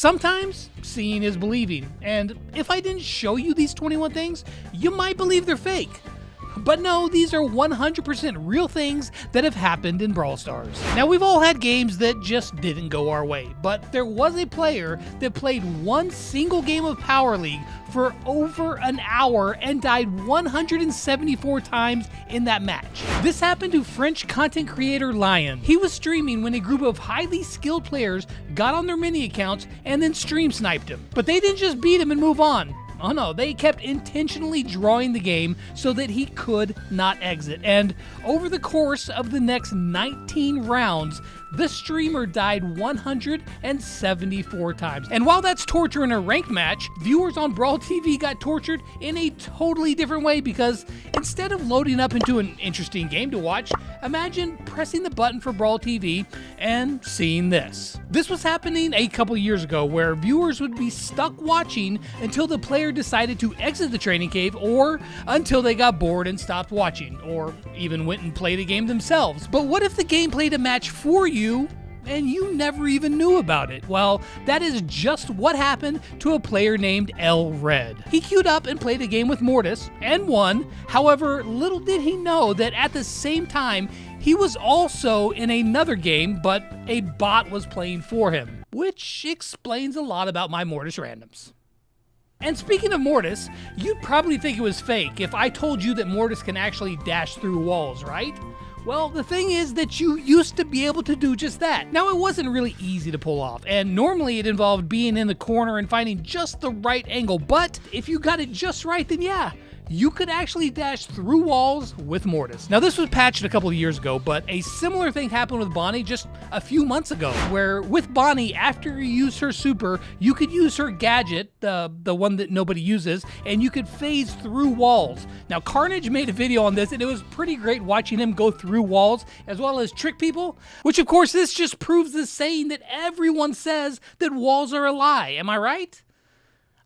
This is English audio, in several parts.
Sometimes seeing is believing, and if I didn't show you these 21 things, you might believe they're fake. But no, these are 100% real things that have happened in Brawl Stars. Now, we've all had games that just didn't go our way, but there was a player that played one single game of Power League for over an hour and died 174 times in that match. This happened to French content creator Lion. He was streaming when a group of highly skilled players got on their mini accounts and then stream sniped him. But they didn't just beat him and move on. Oh no, they kept intentionally drawing the game so that he could not exit. And over the course of the next 19 rounds, the streamer died 174 times. And while that's torture in a ranked match, viewers on Brawl TV got tortured in a totally different way, because instead of loading up into an interesting game to watch, imagine pressing the button for Brawl TV and seeing this. This was happening a couple years ago, where viewers would be stuck watching until the player decided to exit the training cave, or until they got bored and stopped watching, or even went and played a game themselves. But what if the game played a match for you and you never even knew about it? Well, that is just what happened to a player named L Red. He queued up and played a game with Mortis and won. However, little did he know that at the same time, he was also in another game, but a bot was playing for him, which explains a lot about my Mortis randoms. And speaking of Mortis, you'd probably think it was fake if I told you that Mortis can actually dash through walls, right? Well, the thing is that you used to be able to do just that. Now, it wasn't really easy to pull off, and normally it involved being in the corner and finding just the right angle, but if you got it just right, then yeah, you could actually dash through walls with Mortis. Now, this was patched a couple of years ago, but a similar thing happened with Bonnie just a few months ago, where with Bonnie, after you use her super, you could use her gadget, the one that nobody uses, and you could phase through walls. Now, Carnage made a video on this, and it was pretty great watching him go through walls, as well as trick people, which of course, this just proves the saying that everyone says, that walls are a lie. Am I right?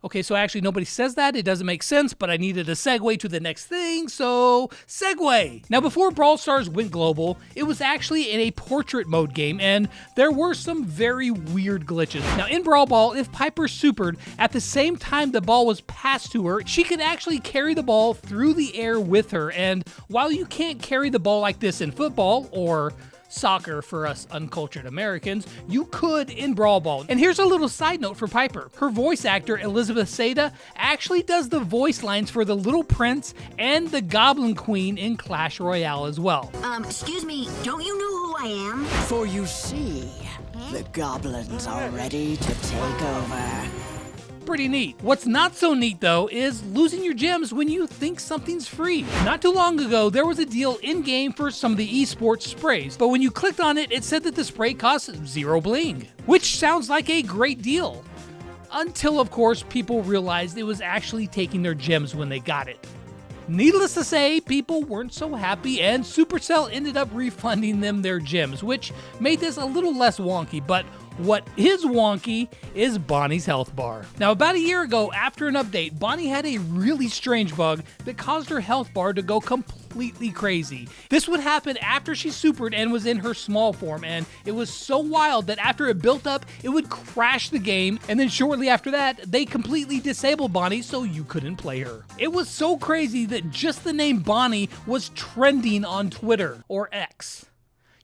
Okay, so actually nobody says that, it doesn't make sense, but I needed a segue to the next thing, so segue! Now, before Brawl Stars went global, it was actually in a portrait mode game, and there were some very weird glitches. Now, in Brawl Ball, if Piper supered at the same time the ball was passed to her, she could actually carry the ball through the air with her, and while you can't carry the ball like this in football, or soccer for us uncultured Americans, you could in Brawl Ball. And here's a little side note for Piper. Her voice actor, Elizabeth Seda, actually does the voice lines for the Little Prince and the Goblin Queen in Clash Royale as well. Excuse me, don't you know who I am? For you see, the goblins are ready to take over. Pretty neat. What's not so neat though is losing your gems when you think something's free. Not too long ago, there was a deal in-game for some of the esports sprays, but when you clicked on it, it said that the spray costs 0 bling, which sounds like a great deal. Until, of course, people realized it was actually taking their gems when they got it. Needless to say, people weren't so happy, and Supercell ended up refunding them their gems, which made this a little less wonky, but what is wonky is Bonnie's health bar. Now, about a year ago, after an update, Bonnie had a really strange bug that caused her health bar to go completely crazy. This would happen after she supered and was in her small form, and it was so wild that after it built up, it would crash the game, and then shortly after that, they completely disabled Bonnie so you couldn't play her. It was so crazy that just the name Bonnie was trending on Twitter, or X.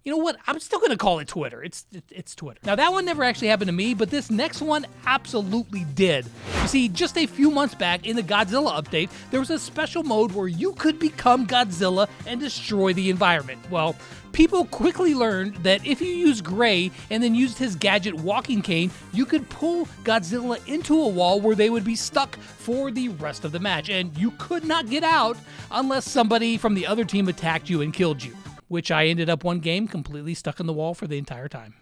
You know what? I'm still gonna call it Twitter. It's Twitter. Now, that one never actually happened to me, but this next one absolutely did. You see, just a few months back in the Godzilla update, there was a special mode where you could become Godzilla and destroy the environment. Well, people quickly learned that if you used Gray and then used his gadget walking cane, you could pull Godzilla into a wall where they would be stuck for the rest of the match, and you could not get out unless somebody from the other team attacked you and killed you, which I ended up one game completely stuck in the wall for the entire time.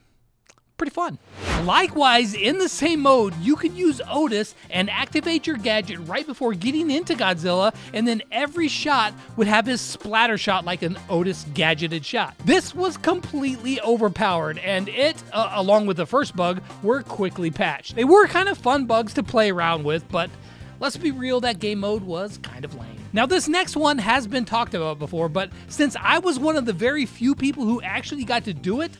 Pretty fun. Likewise, in the same mode, you could use Otis and activate your gadget right before getting into Godzilla, and then every shot would have his splatter shot like an Otis gadgeted shot. This was completely overpowered, and it, along with the first bug, were quickly patched. They were kind of fun bugs to play around with, but let's be real, that game mode was kind of lame. Now, this next one has been talked about before, but since I was one of the very few people who actually got to do it,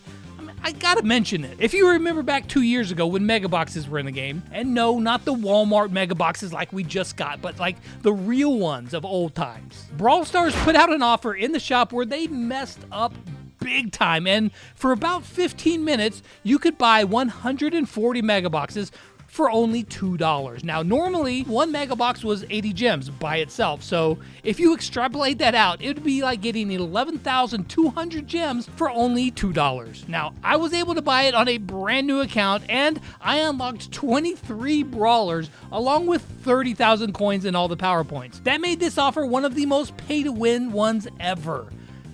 I gotta mention it. If you remember back 2 years ago when mega boxes were in the game, and no, not the Walmart mega boxes like we just got, but like the real ones of old times. Brawl Stars put out an offer in the shop where they messed up big time, and for about 15 minutes, you could buy 140 mega boxes for only $2. Now, normally, one mega box was 80 gems by itself, so if you extrapolate that out, it would be like getting 11,200 gems for only $2. Now, I was able to buy it on a brand new account, and I unlocked 23 brawlers, along with 30,000 coins and all the power points. That made this offer one of the most pay-to-win ones ever.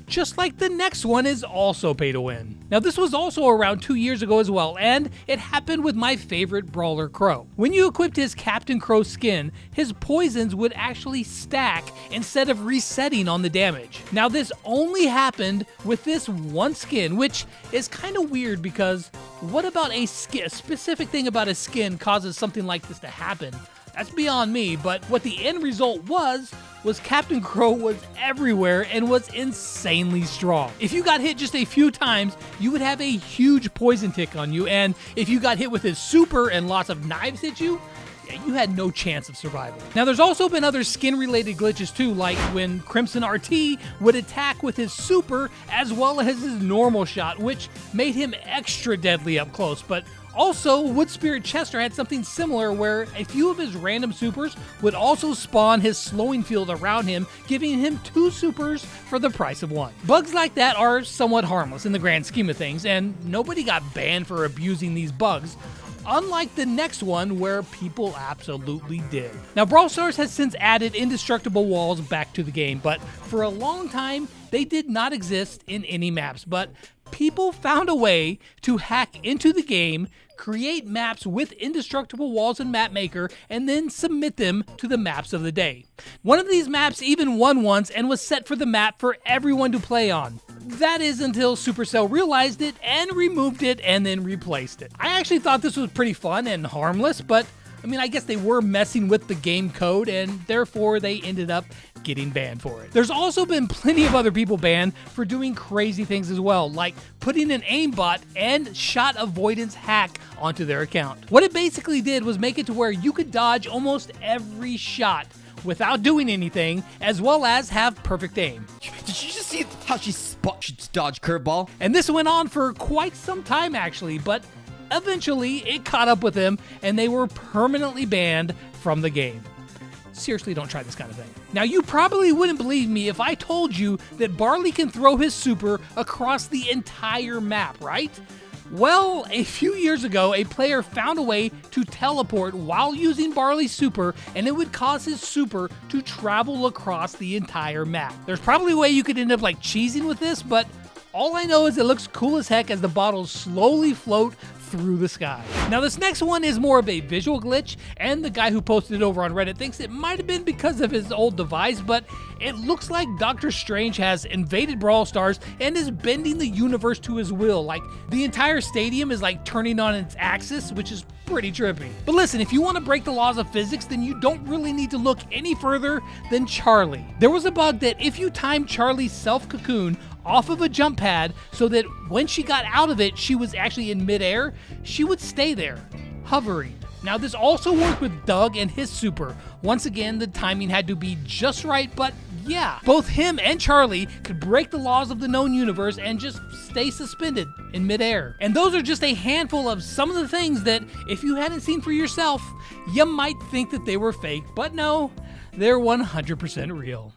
Just like the next one is also pay to win. Now this was also around 2 years ago as well, and it happened with my favorite brawler Crow. When you equipped his Captain Crow skin, his poisons would actually stack instead of resetting on the damage. Now this only happened with this one skin, which is kind of weird because what about a specific thing about a skin causes something like this to happen? That's beyond me, but what the end result was Captain Crow was everywhere and was insanely strong. If you got hit just a few times, you would have a huge poison tick on you, and if you got hit with his super and lots of knives hit you, you had no chance of survival. Now there's also been other skin-related glitches too, like when Crimson RT would attack with his super as well as his normal shot, which made him extra deadly up close, but also, Wood Spirit Chester had something similar where a few of his random supers would also spawn his slowing field around him, giving him 2 supers for the price of 1. Bugs like that are somewhat harmless in the grand scheme of things, and nobody got banned for abusing these bugs, unlike the next one where people absolutely did. Now, Brawl Stars has since added indestructible walls back to the game, but for a long time, they did not exist in any maps, but people found a way to hack into the game, create maps with indestructible walls in Map Maker, and then submit them to the maps of the day. One of these maps even won once and was set for the map for everyone to play on. That is until Supercell realized it and removed it and then replaced it. I actually thought this was pretty fun and harmless, but I mean, I guess they were messing with the game code and therefore they ended up getting banned for it. There's also been plenty of other people banned for doing crazy things as well, like putting an aimbot and shot avoidance hack onto their account. What it basically did was make it to where you could dodge almost every shot without doing anything, as well as have perfect aim. Did you just see how she dodged curveball? And this went on for quite some time actually, but eventually it caught up with them and they were permanently banned from the game. Seriously, don't try this kind of thing. Now, you probably wouldn't believe me if I told you that Barley can throw his super across the entire map, right? Well, a few years ago, a player found a way to teleport while using Barley's super, and it would cause his super to travel across the entire map. There's probably a way you could end up like cheesing with this, but all I know is it looks cool as heck as the bottles slowly float through the sky. Now this next one is more of a visual glitch, and the guy who posted it over on Reddit thinks it might have been because of his old device, but it looks like Doctor Strange has invaded Brawl Stars and is bending the universe to his will. Like the entire stadium is like turning on its axis, which is pretty trippy. But listen, if you want to break the laws of physics, then you don't really need to look any further than Charlie. There was a bug that if you timed Charlie's self-cocoon off of a jump pad so that when she got out of it, she was actually in midair, she would stay there, hovering. Now this also worked with Doug and his super. Once again, the timing had to be just right, but yeah, both him and Charlie could break the laws of the known universe and just stay suspended in midair. And those are just a handful of some of the things that, if you hadn't seen for yourself, you might think that they were fake, but no, they're 100% real.